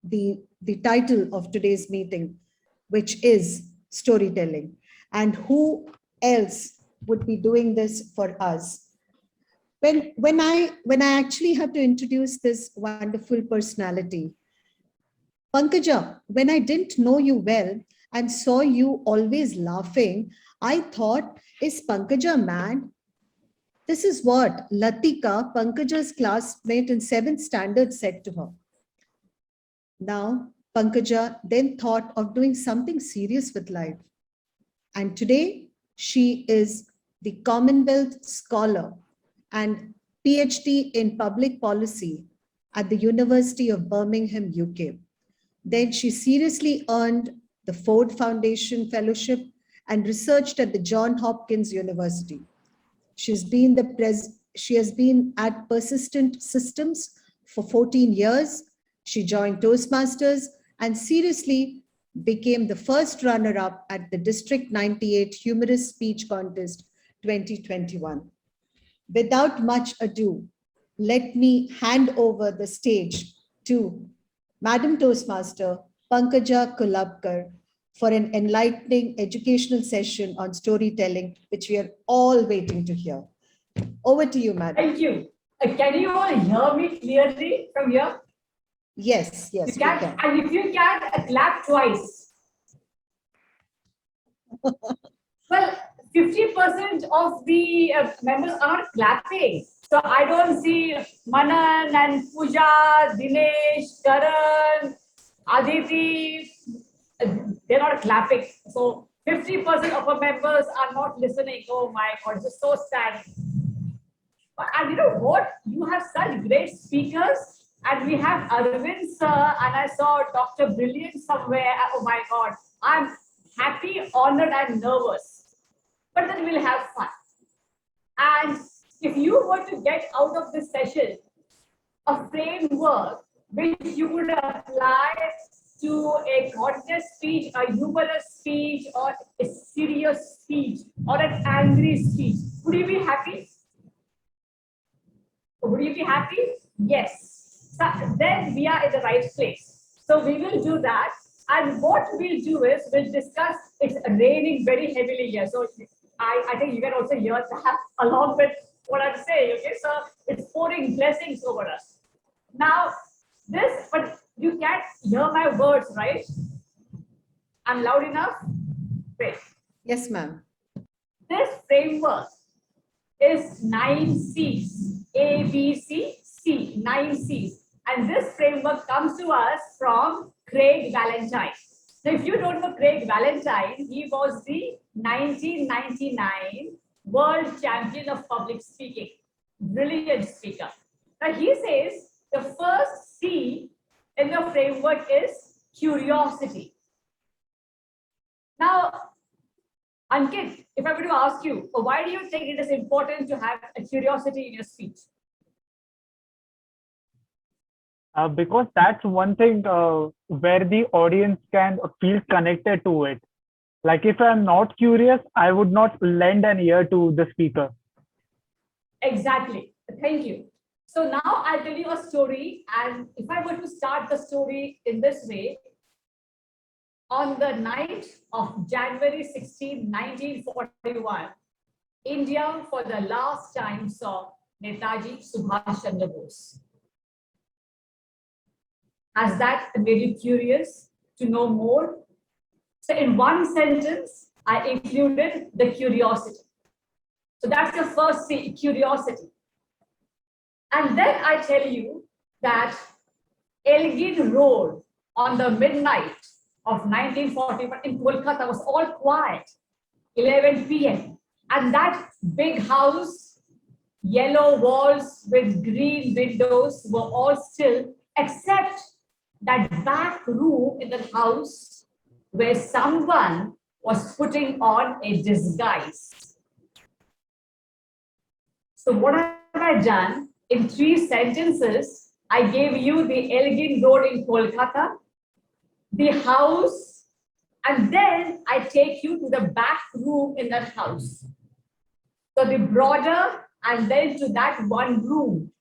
the title of today's meeting, which is storytelling. And who else would be doing this for us? When I actually have to introduce this wonderful personality, Pankaja, when I didn't know you well and saw you always laughing, I thought, is Pankaja mad? This is what Latika, Pankaja's classmate in 7th standard, said to her. Now, Pankaja then thought of doing something serious with life. And today, she is the Commonwealth Scholar and PhD in Public Policy at the University of Birmingham, UK. Then she seriously earned the Ford Foundation Fellowship and researched at the Johns Hopkins University. She has been at Persistent Systems for 14 years. She joined Toastmasters and seriously became the first runner-up at the District 98 Humorous Speech Contest 2021. Without much ado, let me hand over the stage to Madam Toastmaster Pankaja Kulabkar for an enlightening educational session on storytelling, which we are all waiting to hear. Over to you, Madam. Thank you. Can you all hear me clearly from here? Yes, yes. You can. And if you can, clap twice. Well, 50% of the members are not clapping. So I don't see Manan and Pooja, Dinesh, Karan, Aditi. They're not clapping. So 50% of our members are not listening. Oh my God, it's so sad. And you know what? You have such great speakers. And we have Arvind sir, and I saw Dr. Brilliant somewhere. Oh my God. I'm happy, honored, and nervous. But then we'll have fun. And if you were to get out of this session a framework which you would apply to a contest speech, a humorous speech, or a serious speech, or an angry speech, would you be happy? Would you be happy? Yes. So then we are in the right place. So we will do that. And what we'll do is we'll discuss, it's raining very heavily here. So I think you can also hear that along with what I'm saying. Okay, so it's pouring blessings over us. Now, this, but you can't hear my words, right? I'm loud enough? Great. Yes, ma'am. This framework is 9 C's. A, B, C, C, 9 C's. And this framework comes to us from Craig Valentine. So if you don't know Craig Valentine, he was the 1999 World Champion of Public Speaking. Brilliant speaker. Now he says the first C in the framework is curiosity. Now, Ankit, if I were to ask you, why do you think it is important to have a curiosity in your speech? Because that's one thing where the audience can feel connected to it. Like if I'm not curious, I would not lend an ear to the speaker. Exactly. Thank you. So now I'll tell you a story. And if I were to start the story in this way, on the night of January 16, 1941, India for the last time saw Netaji Subhash Chandra Bose. Has that made you curious to know more? So in one sentence, I included the curiosity. So that's the first C, curiosity. And then I tell you that Elgin Road on the midnight of 1941 in Kolkata was all quiet, 11 p.m. And that big house, yellow walls with green windows were all still, except that back room in the house where someone was putting on a disguise. So what have I done? In 3 sentences, I gave you the Elgin Road in Kolkata, the house, and then I take you to the back room in that house. So the broader, and then to that one room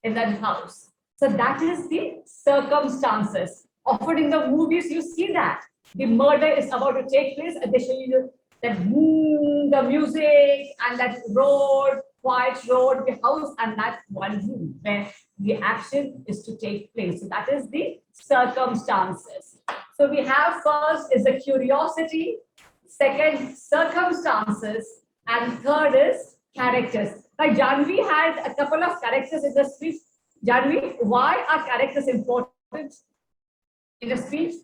in that house. So that is the circumstances. Often in the movies, you see that the murder is about to take place, and they show you that the music and that road, quiet road, the house, and that one room where the action is to take place. So that is the circumstances. So we have first is the curiosity, second circumstances, and third is characters. Like Janvi had a couple of characters in the speech. Janvi, why are characters important in a speech?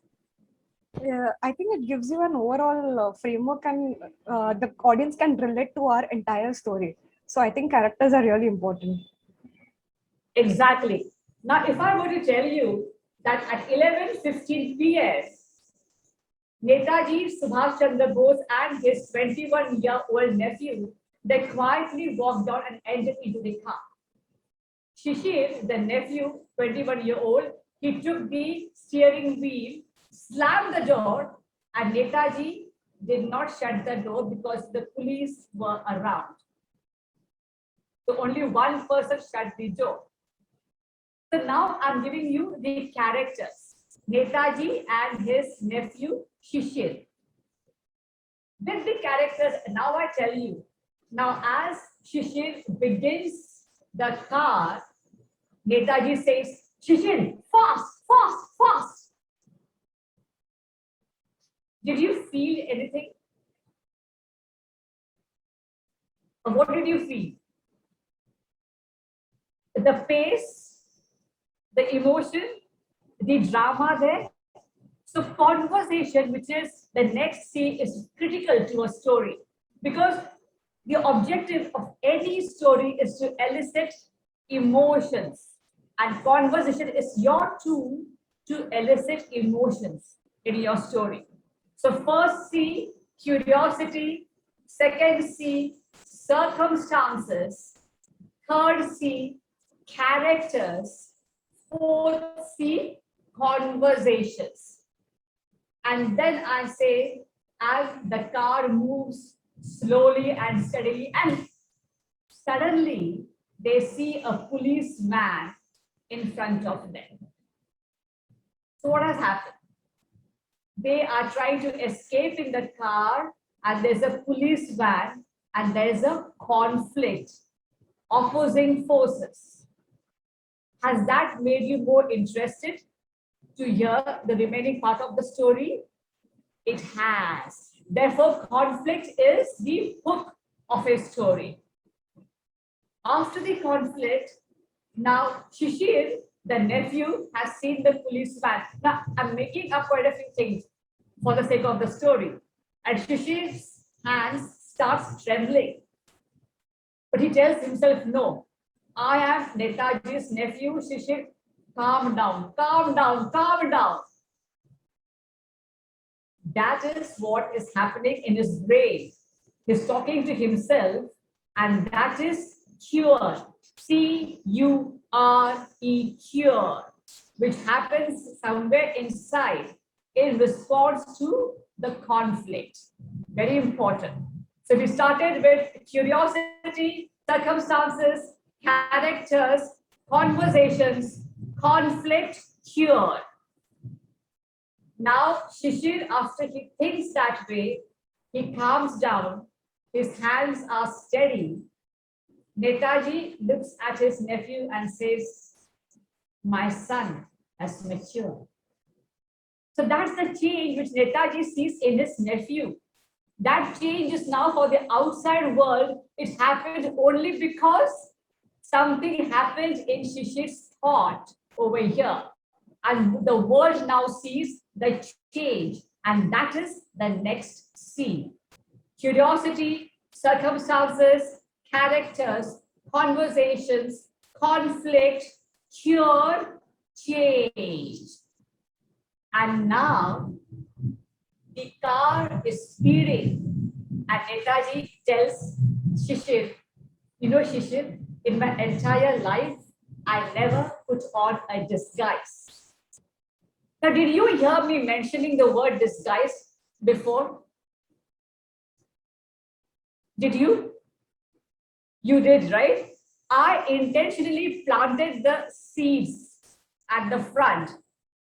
I think it gives you an overall framework, and the audience can relate to our entire story. So I think characters are really important. Exactly. Now, if I were to tell you that at 11:15 p.m., Netaji Subhash Chandra Bose and his 21-year-old nephew, they quietly walked down and entered into the car. Shishir, the nephew, 21-year-old, he took the steering wheel, slammed the door, and Netaji did not shut the door because the police were around. So only one person shut the door. So now I'm giving you the characters. Netaji and his nephew Shishir. With the characters, now I tell you. Now as Shishir begins the car, Netaji says, Shishir, fast, fast, fast. Did you feel anything? Or what did you feel? The pace, the emotion, the drama there. So conversation, which is the next scene, is critical to a story because the objective of any story is to elicit emotions, and conversation is your tool to elicit emotions in your story. So first C, curiosity, second C, circumstances, third C, characters, fourth C, conversations. And then I say, as the car moves slowly and steadily, and suddenly they see a policeman in front of them. So what has happened? They are trying to escape in the car, and there's a police van, and there's a conflict, opposing forces. Has that made you more interested to hear the remaining part of the story? It has. Therefore, conflict is the hook of a story. After the conflict, now Shishir, the nephew, has seen the policeman. Now, I'm making up quite a few things for the sake of the story. And Shishir's hands starts trembling. But he tells himself, no, I am Netaji's nephew, Shishir. Calm down, calm down, calm down. That is what is happening in his brain. He's talking to himself, and that is cure. C-U-R-E, cure, which happens somewhere inside in response to the conflict. Very important. So we started with curiosity, circumstances, characters, conversations, conflict, cure. Now, Shishir, after he thinks that way, he calms down, his hands are steady. Netaji looks at his nephew and says, my son has matured. So that's the change which Netaji sees in his nephew. That change is now for the outside world. It happened only because something happened in Shishir's thought over here. And the world now sees the change. And that is the next C. Curiosity, circumstances, characters, conversations, conflict, cure, change. And now the car is speeding, and Netaji tells Shishir, you know, Shishir, in my entire life, I never put on a disguise. Now, did you hear me mentioning the word disguise before? Did you? You did, right? I intentionally planted the seeds at the front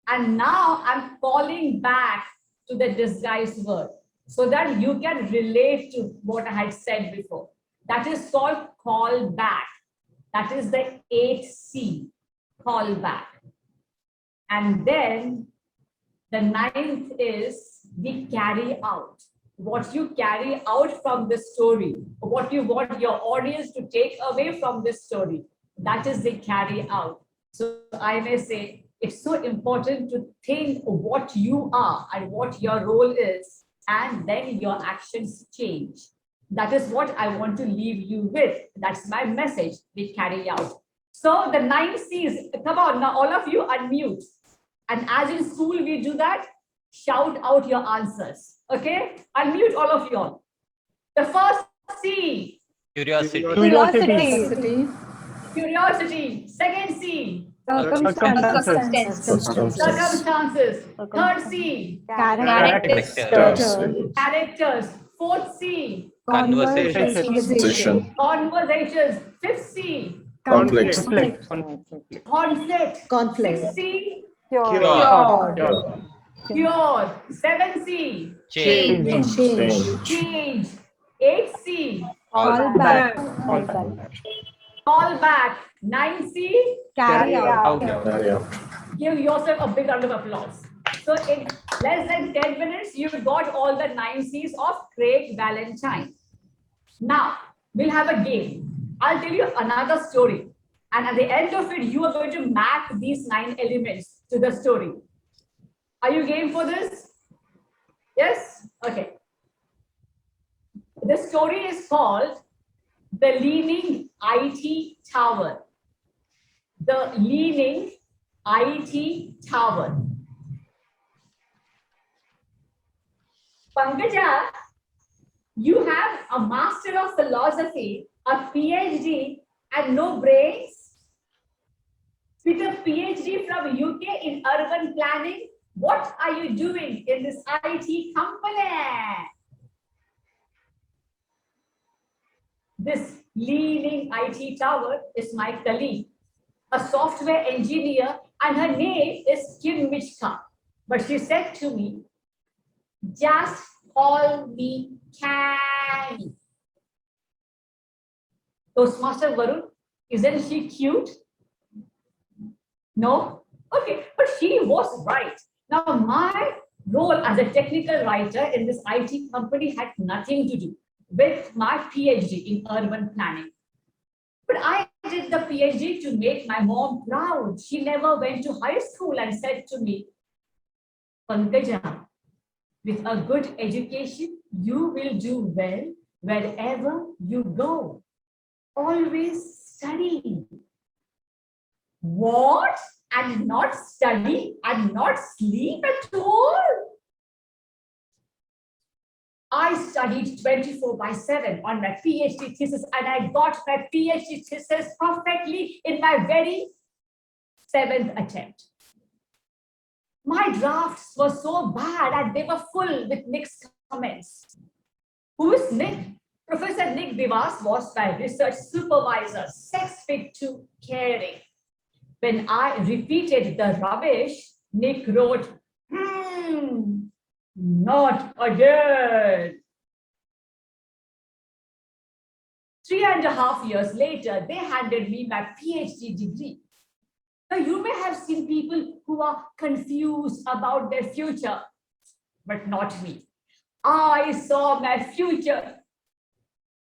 And now I'm calling back to the disguised word so that you can relate to what I had said before. That is called call back. That is the 8C, call back. And then the 9th is the carry out. What you carry out from the story, what you want your audience to take away from this story, that is the carry out. So I may say, it's so important to think what you are and what your role is, and then your actions change. That is what I want to leave you with. That's my message, the carry out. So the 9 C's, come on, now all of you unmute. And as in school, we do that, shout out your answers. Okay? Unmute all of you all. The first C. Curiosity. Curiosity. Curiosity. Second C. Circumstances. Circumstances. Third C. Characters. Characters. Fourth C. Conversation. Conversations. Fifth C. Conflicts. Conflict. Conflict. Sixth C. Cure. Cure. 7C. Change. Change. 8C. Call back. Call back. 9C. Carry out. Give yourself a big round of applause. So in less than 10 minutes, you got all the 9 C's of Craig Valentine. Now, we'll have a game. I'll tell you another story. And at the end of it, you are going to map these 9 elements to the story. Are you game for this? Yes? Okay. The story is called The Leaning IT Tower. The Leaning IT Tower. Pankaja, you have a Master of Philosophy, a PhD, and no brains? With a PhD from UK in urban planning, what are you doing in this IT company? This leaning IT tower is my colleague, a software engineer, and her name is Kim Mishka. But she said to me, just call me Canny. Toastmaster Varun, isn't she cute? No? Okay, but she was right. Now, my role as a technical writer in this IT company had nothing to do with my PhD in urban planning. But I did the PhD to make my mom proud. She never went to high school and said to me, Pankaja, with a good education, you will do well wherever you go. Always study. What? And not study and not sleep at all? I studied 24/7 on my PhD thesis, and I got my PhD thesis perfectly in my very 7th attempt. My drafts were so bad and they were full with Nick's comments. Who is Nick? Professor Nick Devas was my research supervisor, 6'2", caring. When I repeated the rubbish, Nick wrote, not again. 3.5 years later, they handed me my PhD degree. Now, you may have seen people who are confused about their future, but not me. I saw my future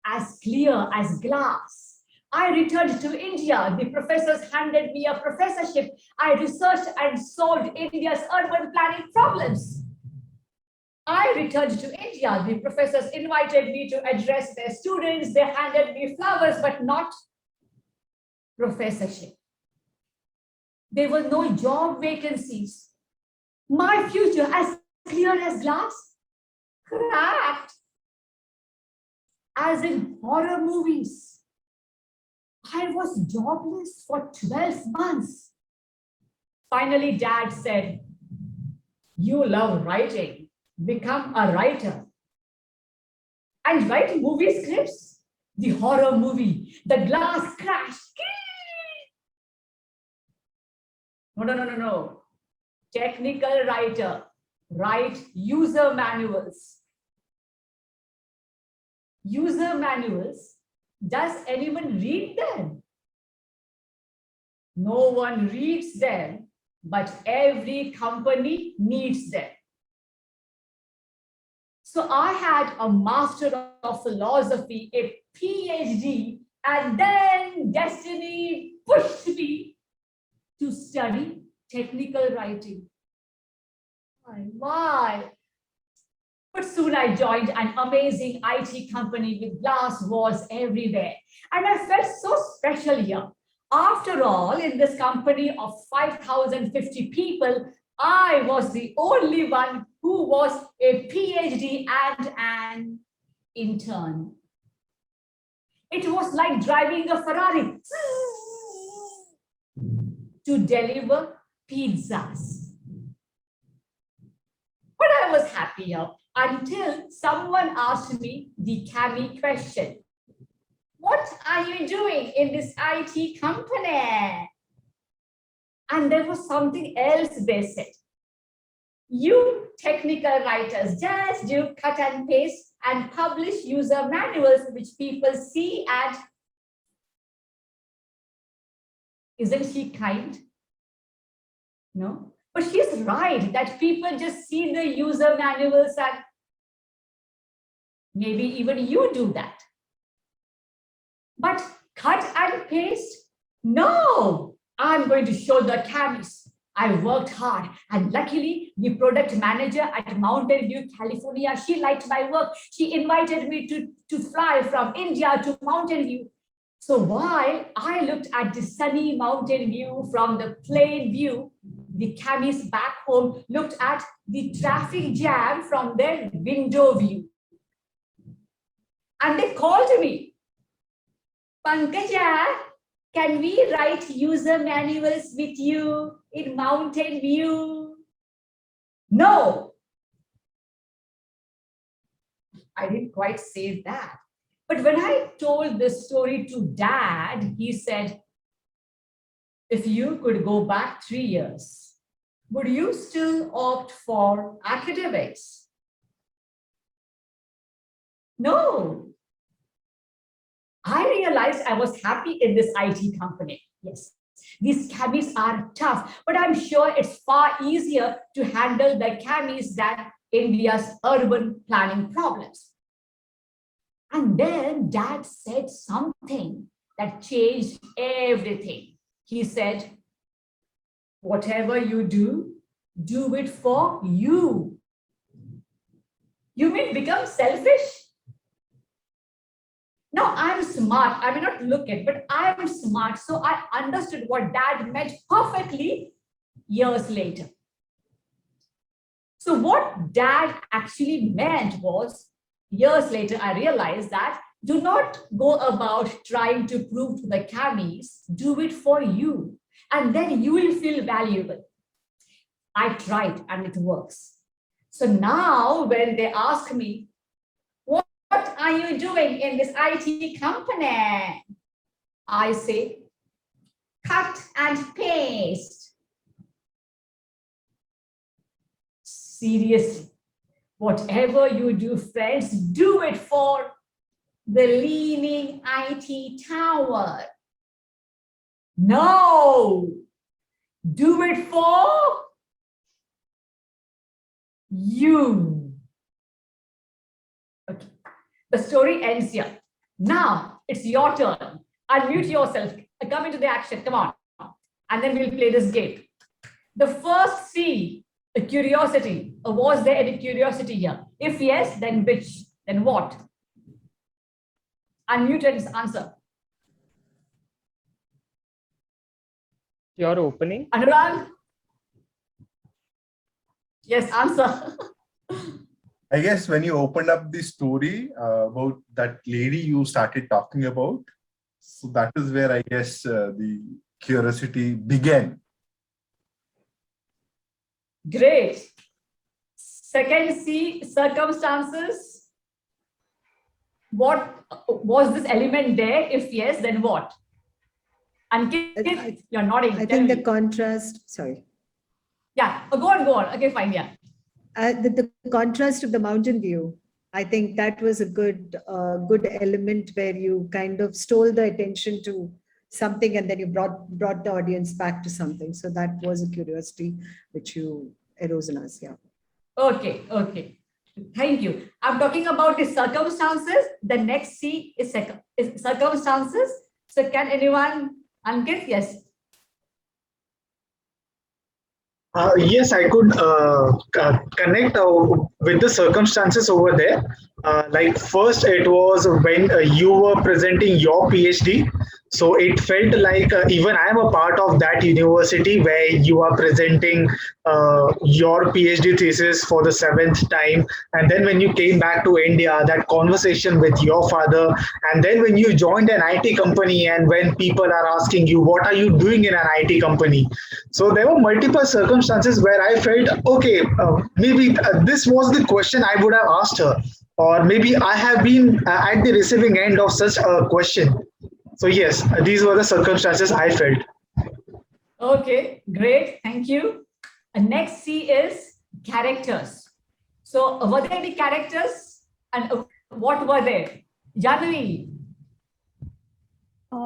as clear as glass. I returned to India. The professors handed me a professorship. I researched and solved India's urban planning problems. I returned to India. The professors invited me to address their students. They handed me flowers, but not professorship. There were no job vacancies. My future as clear as glass, cracked. As in horror movies. I was jobless for 12 months. Finally, Dad said, you love writing. Become a writer. And write movie scripts. The horror movie, the glass crash. No. technical writer write user manuals. User manuals, does anyone read them? No one reads them, but every company needs them. So I had a Master of Philosophy, a PhD, and then destiny pushed me to study technical writing. Why? But soon I joined an amazing IT company with glass walls everywhere. And I felt so special here. After all, in this company of 5,050 people, I was the only one who was a PhD and an intern. It was like driving a Ferrari to deliver pizzas. But I was happier until someone asked me the Cami question. What are you doing in this IT company? And there was something else they said. You technical writers just do cut and paste and publish user manuals which people see and isn't she kind? No, but she's right that people just see the user manuals and maybe even you do that. But cut and paste? No, I'm going to show the Camis. I worked hard and luckily the product manager at Mountain View, California, she liked my work. She invited me to fly from India to Mountain View. So while I looked at the sunny mountain view from the plain view, the Camis back home looked at the traffic jam from their window view. And they called me, Pankaja, can we write user manuals with you in Mountain View? No. I didn't quite say that. But when I told this story to Dad, he said, if you could go back 3 years, would you still opt for academics? No. I realized I was happy in this IT company. Yes, these Camis are tough, but I'm sure it's far easier to handle the Camis than India's urban planning problems. And then Dad said something that changed everything. He said, whatever you do, do it for you. You mean become selfish? Now I'm smart. I may not look it, but I'm smart. So I understood what Dad meant perfectly years later. So what Dad actually meant was, years later, I realized that do not go about trying to prove to the Camis, do it for you. And then you will feel valuable. I tried and it works. So now when they ask me, what are you doing in this IT company? I say, cut and paste. Seriously, whatever you do, friends, do it for the leaning IT tower. No, do it for you. Okay, the story ends here. Now it's your turn. Unmute yourself. Come into the action. Come on. And then we'll play this game. The first C, the curiosity. Was there any curiosity here? If yes, then which? Then what? Unmute and answer. Your opening. Anurag? Yes, answer. I guess when you opened up the story about that lady you started talking about, so that is where I guess the curiosity began. Great. Second C, circumstances. What was this element there? If yes, then what? Ankit, you're nodding. I Tell think the me. contrast, sorry. Yeah, go on, go on. Okay, fine, yeah. The contrast of the mountain view, I think that was a good element where you kind of stole the attention to something and then you brought the audience back to something. So that was a curiosity which you arose in us. Yeah. Okay, okay. Thank you. I'm talking about the circumstances. The next C is circumstances. So can anyone, Ankit? Yes. Yes, I could connect with the circumstances over there. Like first, it was when you were presenting your PhD. So it felt like even I am a part of that university where you are presenting your PhD thesis for the seventh time. And then when you came back to India, that conversation with your father. And then when you joined an IT company and when people are asking you, what are you doing in an IT company? So there were multiple circumstances where I felt, okay, maybe this was the question I would have asked her, or maybe I have been at the receiving end of such a question. So yes, these were the circumstances I felt. Okay, great. Thank you. Next C is characters. So were there any characters and what were they? Janvi.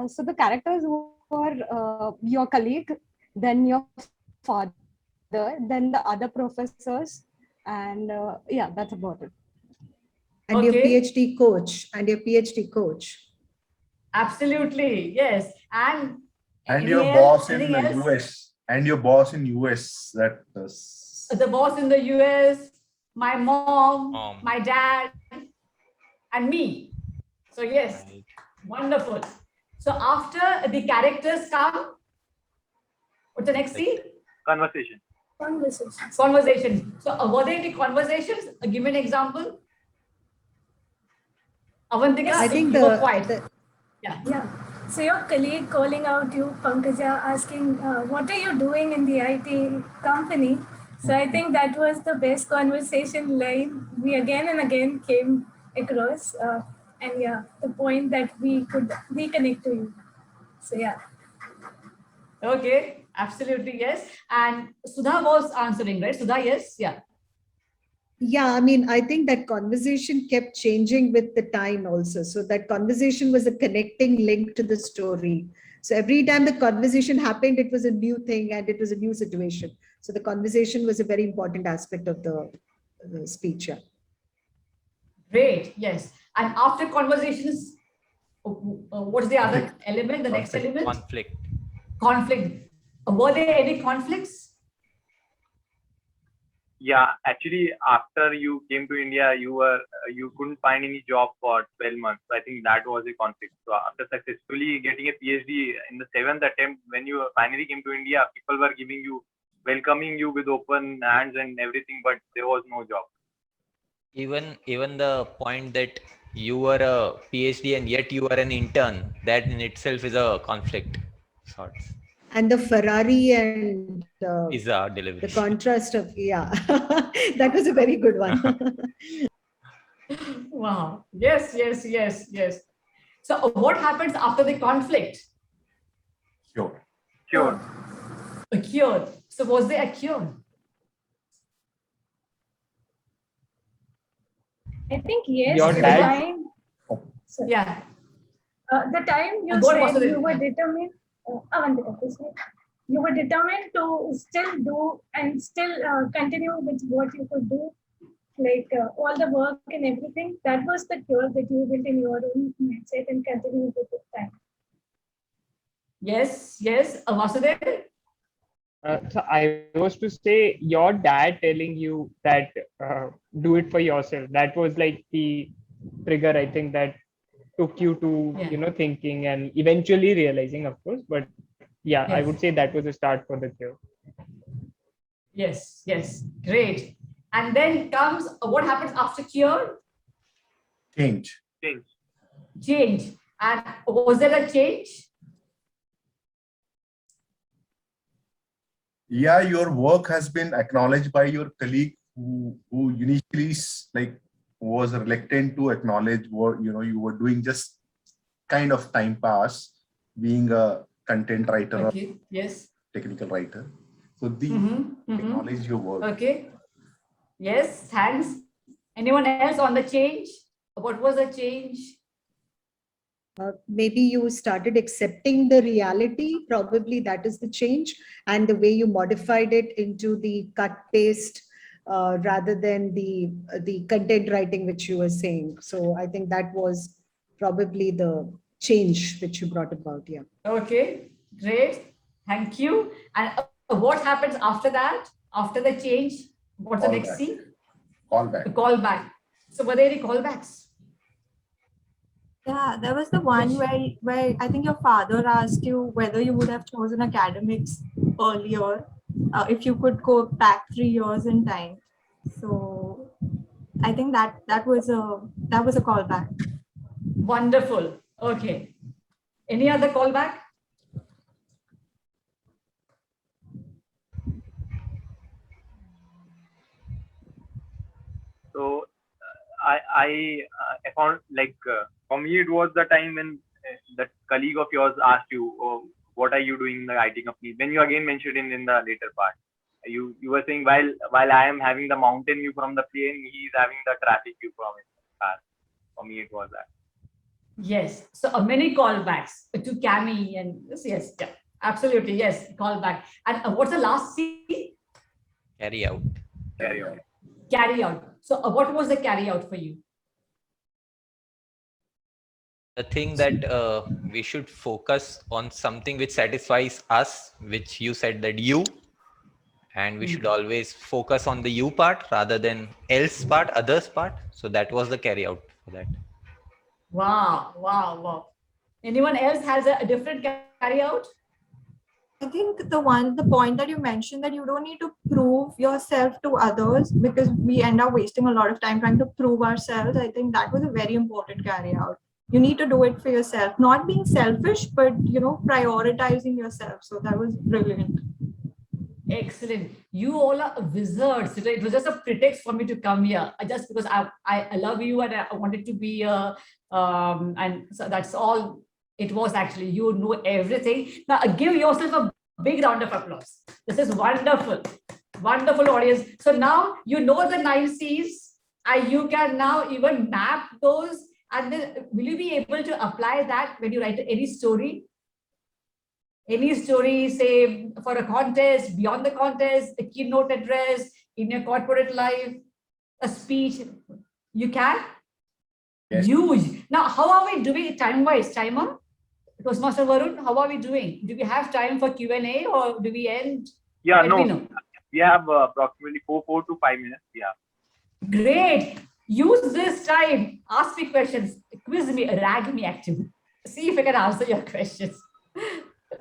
So the characters were your colleague, then your father, then the other professors, and yeah, that's about it. And your PhD coach. Absolutely, yes. And your boss in the US. And your boss in US. The boss in the US, my mom, my dad, and me. So yes, wonderful. So after the characters come, what's the next C? Conversation. Conversation. So were there any conversations? Give me an example. Avantika, I think you were quiet. Yeah. So your colleague calling out you, Pankaja, asking, what are you doing in the IT company? So I think that was the best conversation line we again and again came across. And yeah, the point that we could reconnect to you. So yeah. Okay, absolutely, yes. And Sudha was answering, right? Sudha, yes? Yeah. Yeah, I mean, I think that conversation kept changing with the time also. So that conversation was a connecting link to the story. So every time the conversation happened, it was a new thing and it was a new situation. So the conversation was a very important aspect of the speech. Yeah. Great, yes. And after conversations, what's the other element, the next element? Conflict. Were there any conflicts? Yeah, actually, after you came to India, you couldn't find any job for 12 months. So I think that was a conflict. So after successfully getting a PhD in the 7th attempt, when you finally came to India, people were welcoming you with open hands and everything, but there was no job. Even the point that you were a PhD and yet you are an intern, that in itself is a conflict sorts. And the Ferrari and pizza delivery. The contrast of, yeah, that was a very good one. Wow. Yes. So what happens after the conflict? Cure. A cure. So was there a cure? I think yes. Your the dad? time, Yeah. the time you said you were determined. Avantika, please. You were determined to still do and still continue with what you could do, like all the work and everything. That was the cure that you built in your own mindset and continued with the time. Yes. Vasudev? So I was to say, your dad telling you that do it for yourself. That was like the trigger, I think, that took you to thinking and eventually realizing, of course. But yeah, I would say that was a start for the cure. Yes, great. And then comes what happens after cure? Change. And was there a change? Yeah, your work has been acknowledged by your colleague who initially was reluctant to acknowledge what you were doing, just kind of time pass, being a content writer or technical writer. So these acknowledge your work. Okay. Yes, thanks. Anyone else on the change? What was the change? Maybe you started accepting the reality. Probably that is the change, and the way you modified it into the cut paste rather than the content writing which you were saying. So I think that was probably the change which you brought about. Yeah. Okay, great. Thank you. And what happens after that? After the change, what's the next scene? Callback. The callback. So were there any callbacks? Yeah, there was the one where I think your father asked you whether you would have chosen academics earlier if you could go back 3 years in time. So I think that was a callback. Wonderful. Okay. Any other callback? So I found like for me it was the time when that colleague of yours asked you, oh, what are you doing in the IT company? When you again mentioned in the later part, you were saying while I am having the mountain view from the plane, he is having the traffic view from his car. For me it was that. Yes. So many callbacks to Cami and yes, yeah, absolutely yes, callback. And what's the last scene? Carry out. Carry on. Carry out. So what was the carry out for you? The thing that we should focus on something which satisfies us, which you said that you, and we should always focus on the you part rather than else part, others part. So that was the carry out for that. Wow, wow, wow. Anyone else has a different carry out? I think the point that you mentioned, that you don't need to prove yourself to others, because we end up wasting a lot of time trying to prove ourselves. I think that was a very important carry out. You need to do it for yourself, not being selfish, but prioritizing yourself. So that was brilliant. Excellent. You all are wizards. It was just a pretext for me to come here, just because I love you and I wanted to be here. And so that's all it was actually. You know everything. Now give yourself a big round of applause. This is wonderful. Wonderful audience. So now you know the 9 C's, and you can now even map those. And then will you be able to apply that when you write any story? Any story, say for a contest, beyond the contest, a keynote address, in your corporate life, a speech, you can? Yes. Huge. Now, how are we doing time-wise? Timer? Toastmaster Varun, how are we doing? Do we have time for Q&A or do we end? Yeah, Let me no. know. We have approximately 4 to 5 minutes. Yeah. Great. Use this time. Ask me questions. Quiz me, rag me actually. See if I can answer your questions.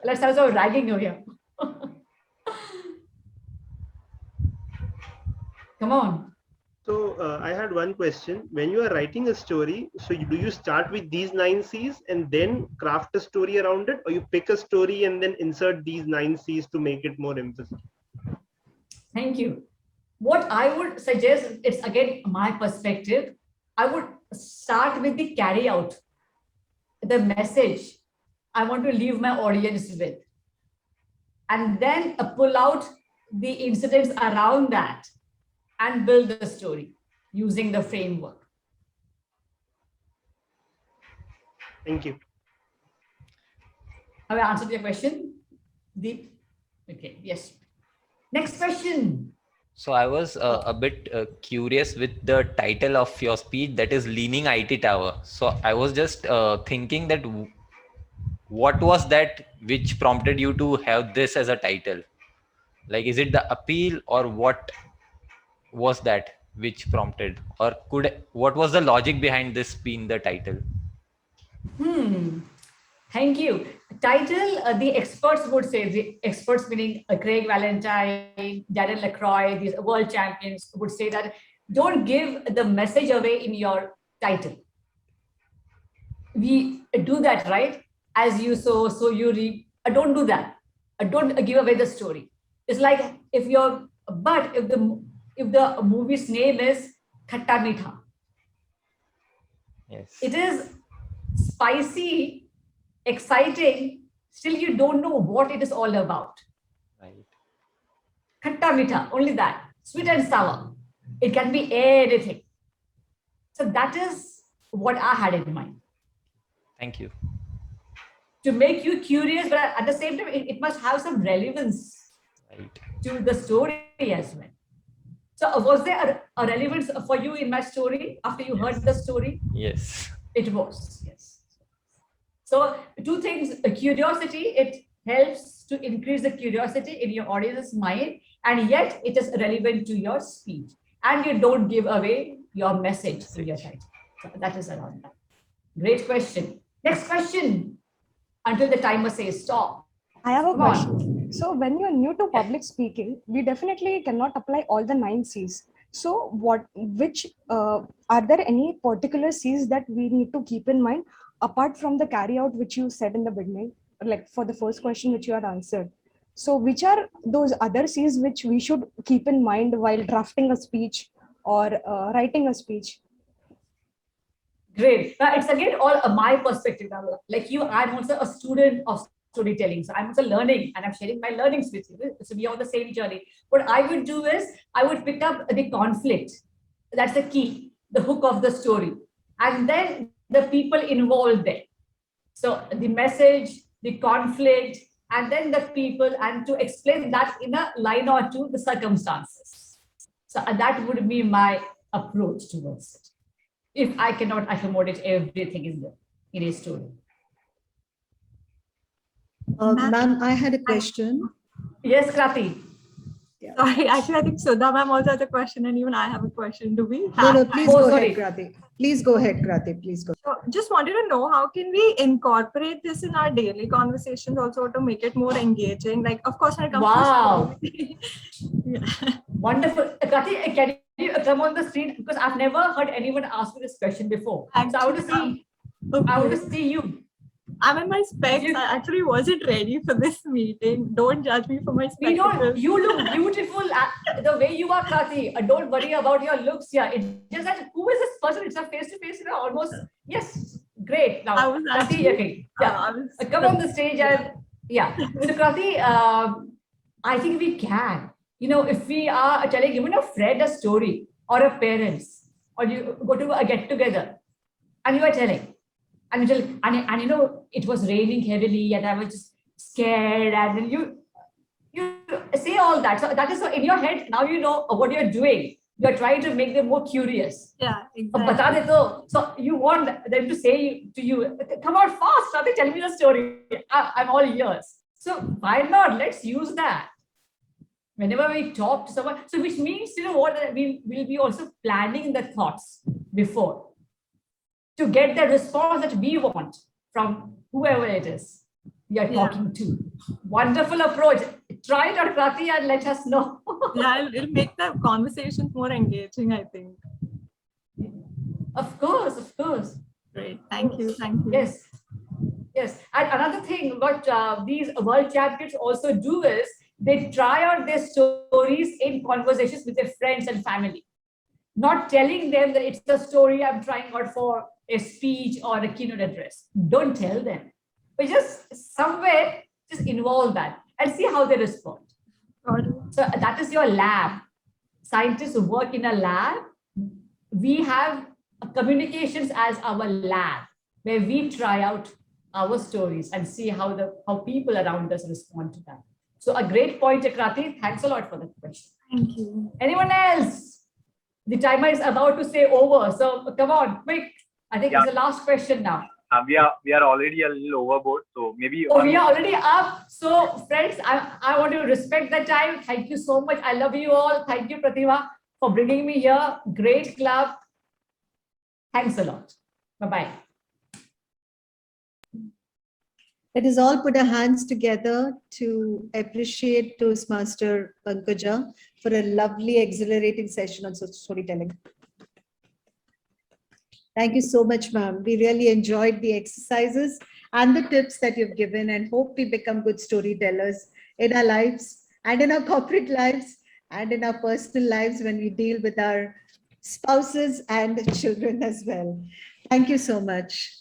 Let's have some ragging over here. Come on. So I had one question. When you are writing a story, so do you start with these 9 C's and then craft a story around it, or you pick a story and then insert these 9 C's to make it more emphasis? Thank you. What I would suggest, it's again my perspective, I would start with the carry out, the message I want to leave my audience with, and then pull out the incidents around that and build the story using the framework. Thank you. Have I answered your question? Deep? Okay, yes. Next question. So I was a bit curious with the title of your speech, that is Leaning IT Tower. So I was just thinking that what was that which prompted you to have this as a title? Like, is it the appeal, or what was that which prompted, or what was the logic behind this being the title? Thank you. Title, the experts would say, the experts meaning Craig Valentine, Darren LaCroix, these world champions would say that don't give the message away in your title. We do that, right? As you sow, so you reap. Don't do that. Don't give away the story. It's like if the movie's name is Khatta Meetha. Yes. It is spicy, exciting, still you don't know what it is all about. Right. Khatta meetha, only that. Sweet and sour. It can be anything. So that is what I had in mind. Thank you. To make you curious, but at the same time, it must have some relevance Right. to the story as well. So was there a relevance for you in my story after you heard the story? Yes. It was, yes. So two things, curiosity, it helps to increase the curiosity in your audience's mind, and yet it is relevant to your speech. And you don't give away your message in your title. So that is around that. Great question. Next question, until the timer says stop. I have a Come on. question. So when you're new to public speaking, we definitely cannot apply all the 9 C's. So are there any particular C's that we need to keep in mind apart from the carry out which you said in the beginning, like for the first question which you had answered? So which are those other C's which we should keep in mind while drafting a speech or writing a speech? Great. It's again all my perspective. Like you, I'm also a student of storytelling. So I'm also learning and I'm sharing my learnings with you. So we are on the same journey. What I would do is I would pick up the conflict. That's the key, the hook of the story. And then the people involved there. So the message, the conflict, and then the people, and to explain that in a line or two, the circumstances. So that would be my approach towards it, if I cannot accommodate everything in a story. Ma'am, I had a question. Yes, Krati. Sorry, actually, I think Sudha ma'am also has a question, and even I have a question. Do we? No, please go sorry. ahead, Krati. Please go ahead, Krati. Please go. So just wanted to know, how can we incorporate this in our daily conversations also to make it more engaging? Like, of course, when it comes Wow. to yeah. Wonderful. Krati, can you come on the screen? Because I've never heard anyone ask me this question before. So I want to see. I want to see you. I'm in my specs. I actually wasn't ready for this meeting. Don't judge me for my We don't. spectacles. You look beautiful the way you are, Krati. Don't worry about your looks here. It's just that who is this person? It's a face-to-face, almost. Yes, great. Now, I was Krati, actually, okay. Yeah. I was- Come on the stage and yeah. So Krati, I think we can. If we are telling even a friend a story or a parents, or you go to a get together, and you are telling. And it was raining heavily and I was just scared, and then you say all that. So that is so in your head, now you know what you're doing. You're trying to make them more curious. Yeah, exactly. So you want them to say to you, come on fast, Krati, tell me the story. I'm all ears. So why not? Let's use that. Whenever we talk to someone, so which means, what, we will be also planning the thoughts before, to get the response that we want from whoever it is we are talking to. Wonderful approach. Try it out, Krati, and let us know. Yeah, it'll make the conversations more engaging, I think. Of course, of course. Great. Thank you. Thank you. Yes. Yes. And another thing what these world champions also do is they try out their stories in conversations with their friends and family. Not telling them that it's the story I'm trying out for a speech or a keynote address. Don't tell them. But just somewhere, just involve that and see how they respond. So that is your lab. Scientists who work in a lab, we have communications as our lab, where we try out our stories and see how people around us respond to that. So a great point, Krati. Thanks a lot for the question. Thank you. Anyone else? The timer is about to say over. So come on, quick. I think it's the last question now. We are already a little overboard, so maybe. Oh, we are already up. So friends, I want to respect the time. Thank you so much. I love you all. Thank you, Pratima, for bringing me here. Great club. Thanks a lot. Bye-bye. Let us all put our hands together to appreciate Toastmaster Pankaja for a lovely, exhilarating session on storytelling. Thank you so much, ma'am. We really enjoyed the exercises and the tips that you've given, and hope we become good storytellers in our lives and in our corporate lives and in our personal lives when we deal with our spouses and children as well. Thank you so much.